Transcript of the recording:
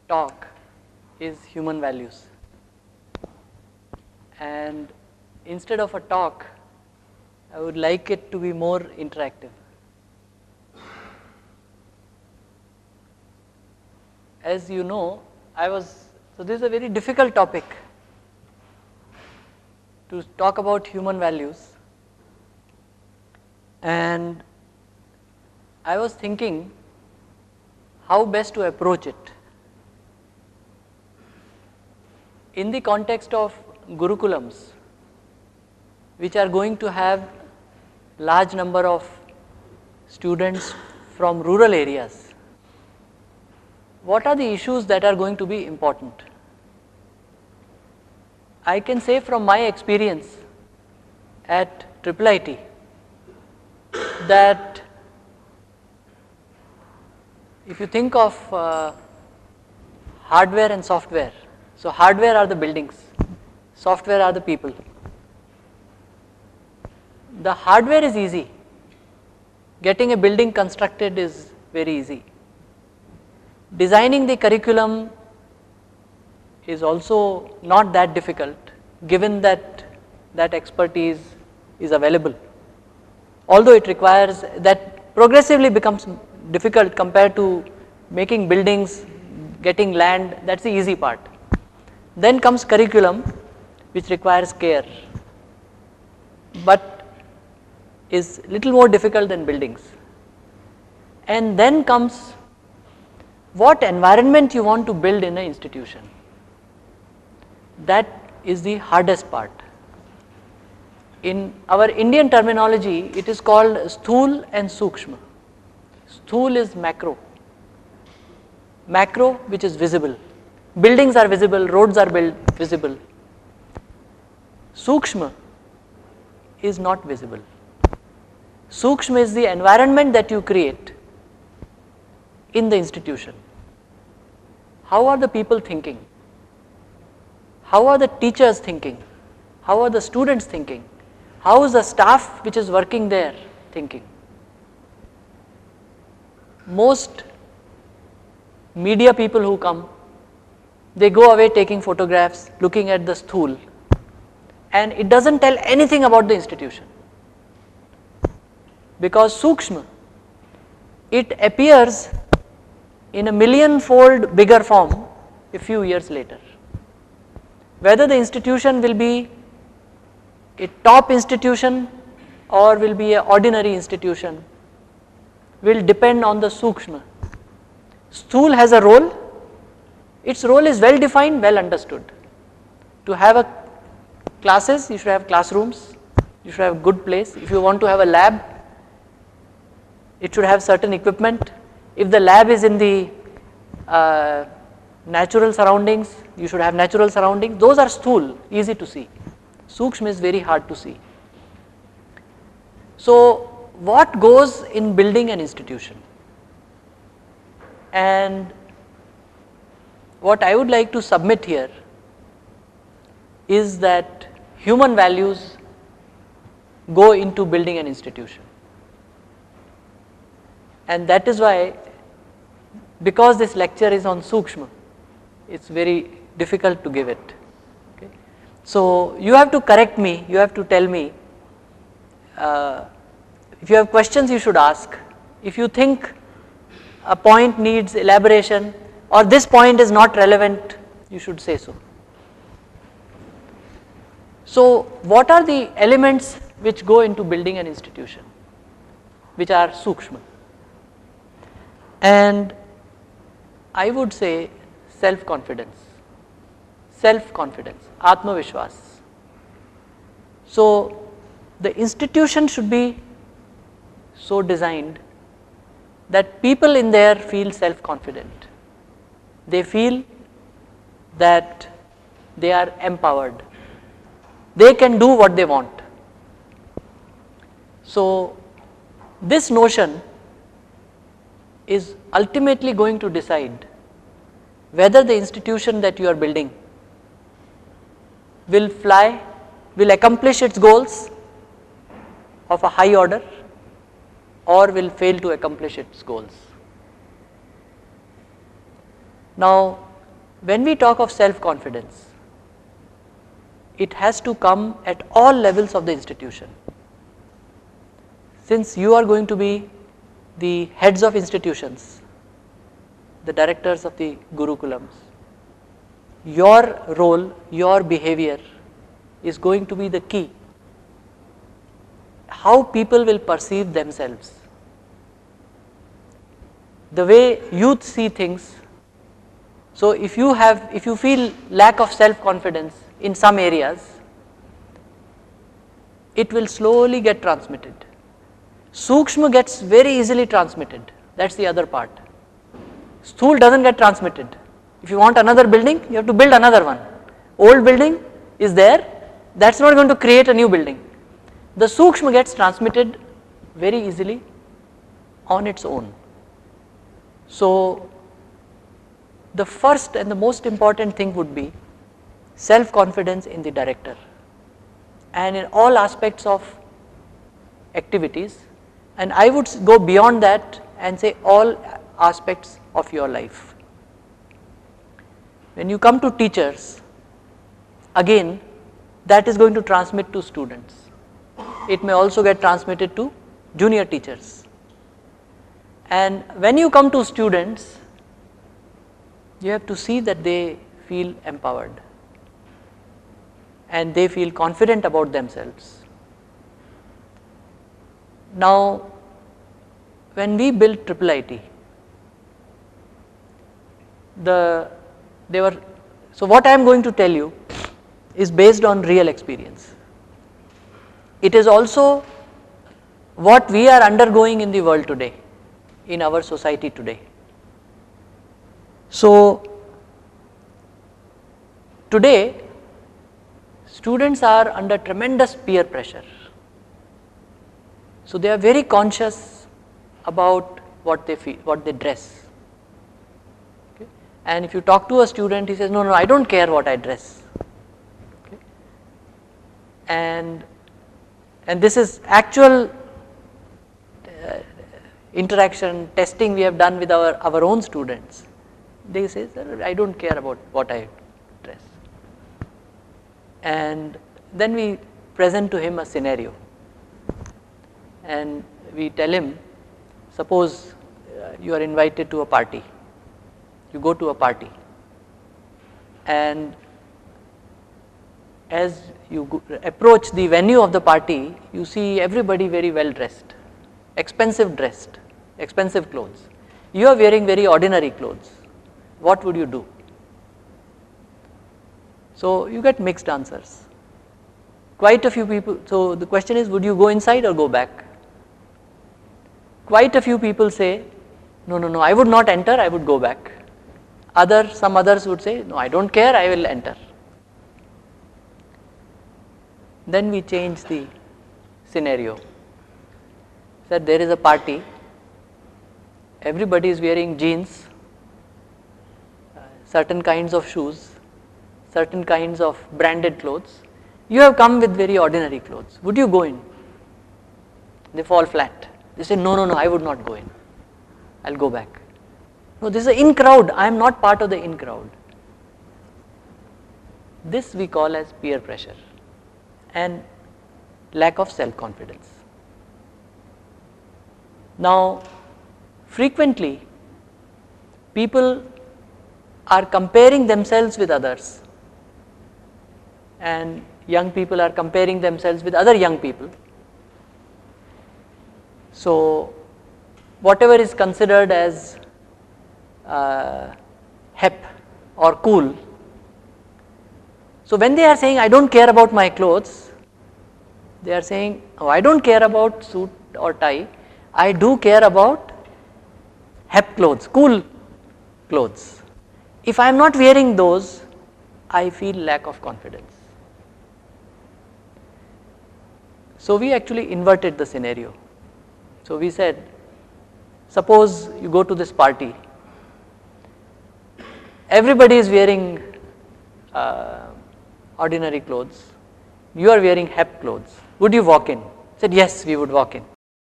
talk is human values, and instead of a talk I would like it to be more interactive. As you know, so this is a very difficult topic to talk about human values, and I was thinking how best to approach it. In the context of Gurukulams, which are going to have large number of students from rural areas, what are the issues that are going to be important? I can say from my experience at IIIT that if you think of hardware and software, so hardware are the buildings, software are the people. The hardware is easy, getting a building constructed is very easy. Designing the curriculum is also not that difficult, given that that expertise is available, although it requires that progressively becomes difficult compared to making buildings, getting land, that is the easy part. Then comes curriculum, which requires care, but is little more difficult than buildings. And then comes what environment you want to build in an institution. That is the hardest part. In our Indian terminology, it is called Sthul and Sukshma. Sthul is macro, macro which is visible. Buildings are visible, roads are visible. Sukshma is not visible. Sukshma is the environment that you create in the institution. How are the people thinking? How are the teachers thinking? How are the students thinking? How is the staff which is working there thinking? Most media people who come, they go away taking photographs, looking at the Sthul, and it does not tell anything about the institution, because Sukshma, it appears in a million-fold bigger form a few years later. Whether the institution will be a top institution or will be an ordinary institution will depend on the Sukshma. Sthul has a role, its role is well defined, well understood. To have a classes, you should have classrooms, you should have a good place. If you want to have a lab, it should have certain equipment. If the lab is in the natural surroundings, you should have natural surroundings. Those are Sthul, easy to see. Sukshma is very hard to see. So what goes in building an institution? And what I would like to submit here is that human values go into building an institution. And that is why, because this lecture is on Sukshma, it is very difficult to give it. Okay. So you have to correct me, you have to tell me, if you have questions you should ask. If you think a point needs elaboration or this point is not relevant, you should say so. So what are the elements which go into building an institution, which are Sukshma? And I would say self-confidence, Atmavishwas. So the institution should be so designed that people in there feel self-confident. They feel that they are empowered. They can do what they want. So this notion is ultimately going to decide whether the institution that you are building will fly, will accomplish its goals of a high order, or will fail to accomplish its goals. Now when we talk of self-confidence, it has to come at all levels of the institution. Since you are going to be the heads of institutions, the directors of the Gurukulams, your role, your behavior is going to be the key. How people will perceive themselves, the way youth see things. So if you feel lack of self-confidence in some areas, it will slowly get transmitted. Sukshma gets very easily transmitted, that's the other part. Sthul doesn't get transmitted. If you want another building, you have to build another one. Old building is there, that's not going to create a new building. The Sukshma gets transmitted very easily on its own. So the first and the most important thing would be self-confidence in the director and in all aspects of activities, and I would go beyond that and say all aspects of your life. When you come to teachers, again that is going to transmit to students. It may also get transmitted to junior teachers. And when you come to students, you have to see that they feel empowered and they feel confident about themselves. Now, when we built IIIT, so what I am going to tell you is based on real experience. It is also what we are undergoing in the world today, in our society today. So today students are under tremendous peer pressure. So they are very conscious about what they feel, what they dress. Okay. And if you talk to a student, he says, no, I don't care what I dress. Okay. And this is actual interaction, testing we have done with our own students. They say, sir, I don't care about what I dress. And then we present to him a scenario. And we tell him, suppose you are invited to a party. You go to a party. And as you approach the venue of the party, you see everybody very well dressed, expensive clothes. You are wearing very ordinary clothes. What would you do? So you get mixed answers. Quite a few people, so the question is, would you go inside or go back? Quite a few people say, no, I would not enter, I would go back. Some others would say, no, I don't care, I will enter. Then we change the scenario. That there is a party, everybody is wearing jeans, certain kinds of shoes, certain kinds of branded clothes. You have come with very ordinary clothes. Would you go in? They fall flat. They say, no, I would not go in. I'll go back. No, this is an in crowd. I am not part of the in crowd. This we call as peer pressure and lack of self-confidence. Now, frequently people are comparing themselves with others, and young people are comparing themselves with other young people. So whatever is considered as hep or cool, so when they are saying I don't care about my clothes, they are saying, oh, I don't care about suit or tie, I do care about hep clothes, cool clothes. If I am not wearing those, I feel lack of confidence. So we actually inverted the scenario. So we said, suppose you go to this party, everybody is wearing ordinary clothes, you are wearing hep clothes, would you walk in? Said, yes, we would walk in.